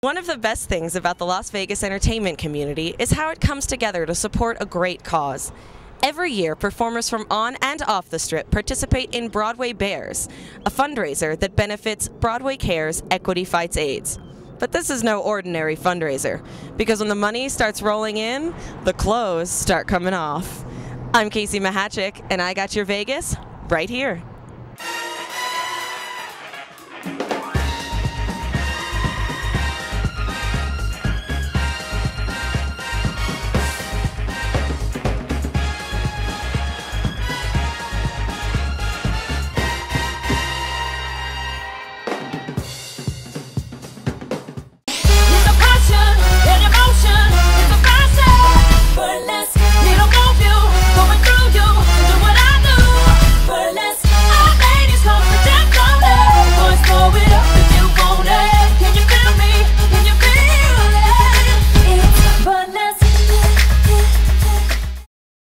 One of the best things about the Las Vegas entertainment community is how it comes together to support a great cause. Every year, performers from on and off the Strip participate in Broadway Bares, a fundraiser that benefits Broadway Cares Equity Fights AIDS. But this is no ordinary fundraiser, because when the money starts rolling in, the clothes start coming off. I'm Casey Mahachik, and I got your Vegas right here.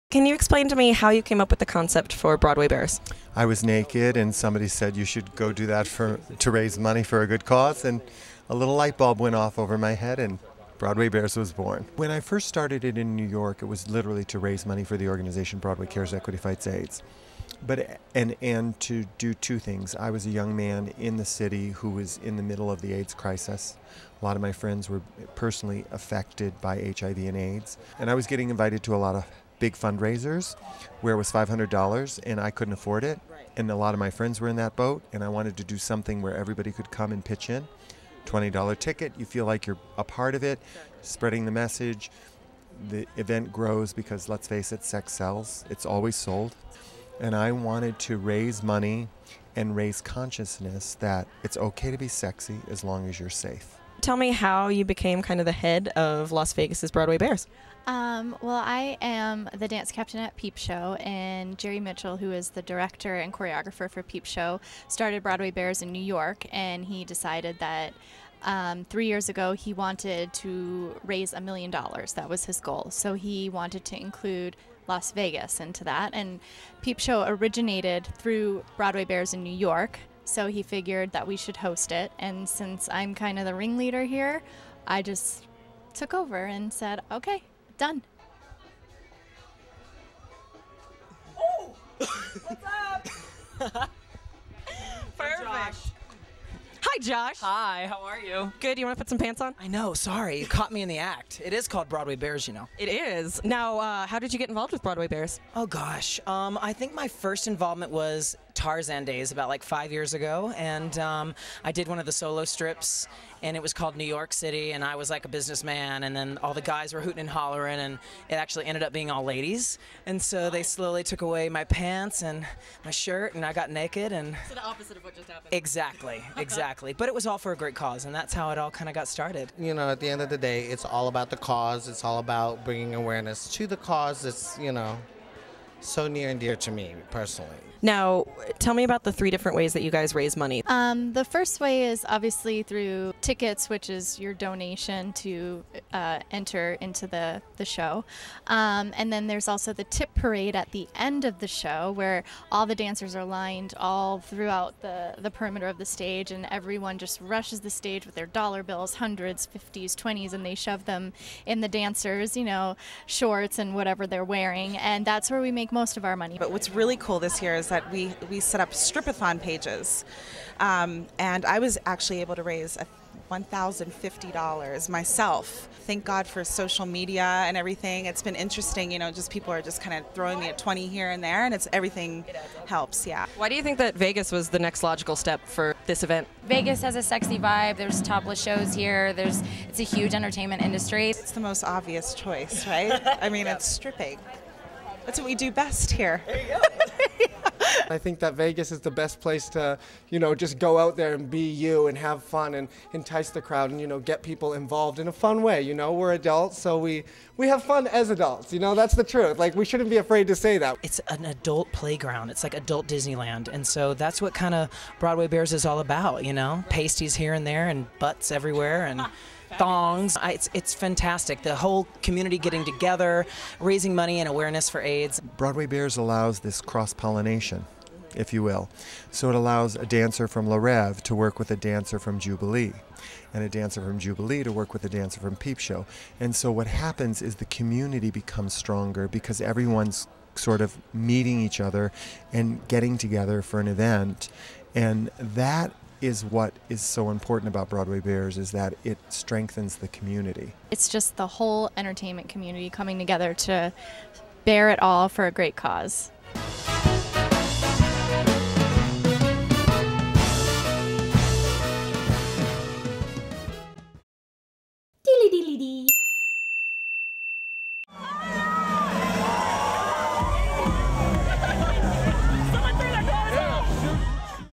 Can you explain to me how you came up with the concept for Broadway Bares? I was naked and somebody said you should go do that to raise money for a good cause, and a little light bulb went off over my head and Broadway Bares was born. When I first started it in New York, it was literally to raise money for the organization Broadway Cares Equity Fights AIDS. And to do two things. I was a young man in the city who was in the middle of the AIDS crisis. A lot of my friends were personally affected by HIV and AIDS, and I was getting invited to a lot of big fundraisers where it was $500 and I couldn't afford it, and a lot of my friends were in that boat, and I wanted to do something where everybody could come and pitch in. $20 ticket, you feel like you're a part of it, spreading the message. The event grows because, let's face it, sex sells. It's always sold. And I wanted to raise money and raise consciousness that it's okay to be sexy as long as you're safe. Tell me how you became kind of the head of Las Vegas's Broadway Bares. Well, I am the dance captain at Peep Show, and Jerry Mitchell, who is the director and choreographer for Peep Show, started Broadway Bares in New York, and he decided that 3 years ago he wanted to raise $1 million. That was his goal. So he wanted to include Las Vegas into that, and Peep Show originated through Broadway Bares in New York, so he figured that we should host it, and since I'm kind of the ringleader here, I just took over and said, okay, done. Oh! What's up? Perfect. Hi, Josh. Hi, how are you? Good. You want to put some pants on? I know, sorry. You caught me in the act. It is called Broadway Bares, you know. It is. Now, how did you get involved with Broadway Bares? Oh, gosh. I think my first involvement was Tarzan days about like 5 years ago, and I did one of the solo strips, and it was called New York City, and I was like a businessman, and then all the guys were hooting and hollering, and it actually ended up being all ladies, and so they slowly took away my pants and my shirt, and I got naked, and so the opposite of what just happened. Exactly. But it was all for a great cause, and that's how it all kind of got started. You know, at the end of the day, it's all about the cause. It's all about bringing awareness to the cause. It's, you know, so near and dear to me personally. Now, tell me about the 3 different ways that you guys raise money. The first way is obviously through tickets, which is your donation to enter into the show. And then there's also the tip parade at the end of the show, where all the dancers are lined all throughout the perimeter of the stage, and everyone just rushes the stage with their dollar bills, hundreds, 50s, 20s, and they shove them in the dancers, you know, shorts and whatever they're wearing, and that's where we make most of our money. But what's really cool this year is that we set up strip-a-thon pages, and I was actually able to raise $1,050 myself. Thank God for social media and everything. It's been interesting, you know, just people are just kind of throwing me a 20 here and there, and everything helps, yeah. Why do you think that Vegas was the next logical step for this event? Vegas has a sexy vibe. There's topless shows here. It's a huge entertainment industry. It's the most obvious choice, right? I mean, it's stripping. That's what we do best here. There you go. I think that Vegas is the best place to, you know, just go out there and be you and have fun and entice the crowd and, you know, get people involved in a fun way. You know, we're adults, so we have fun as adults. You know, that's the truth. Like, we shouldn't be afraid to say that. It's an adult playground. It's like adult Disneyland, and so that's what kind of Broadway Bares is all about, you know? Pasties here and there and butts everywhere and thongs. It's fantastic. The whole community getting together, raising money and awareness for AIDS. Broadway Bares allows this cross-pollination. if you will. So it allows a dancer from La Rev to work with a dancer from Jubilee, and a dancer from Jubilee to work with a dancer from Peep Show. And so what happens is the community becomes stronger because everyone's sort of meeting each other and getting together for an event. And that is what is so important about Broadway Bares, is that it strengthens the community. It's just the whole entertainment community coming together to bear it all for a great cause. Dilly dilly dee.